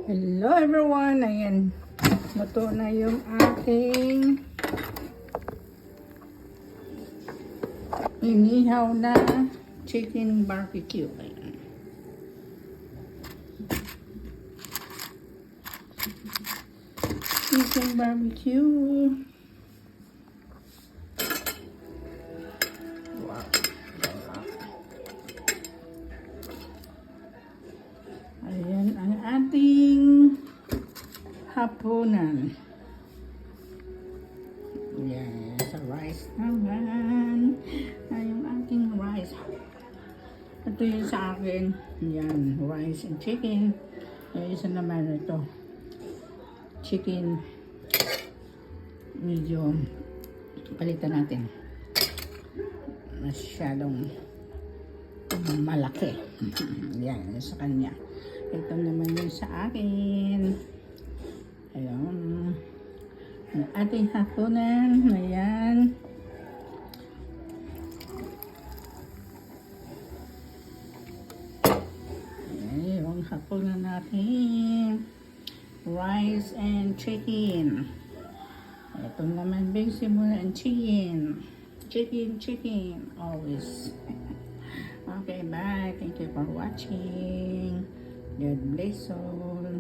Hello everyone! Ayan, luto na yung aking inihaw na chicken barbecue. Ayan. Chicken barbecue. Wow. Ayan ang ating hapunan. Ayan, sa rice naman. Ay, yung ating rice. Ito yung sa akin. Ayan, rice and chicken. Yung isa naman ito. Chicken. Medyo palitan natin. Masyadong malaki. Yan, sa kanya. Ito naman yung sa akin. Ayun. Ang ating hapunan. Ayan. Ayan yung hapunan natin. Rice and chicken. Ito naman vegetable and chicken. Chicken. Always. Okay, bye. Thank you for watching. God bless all.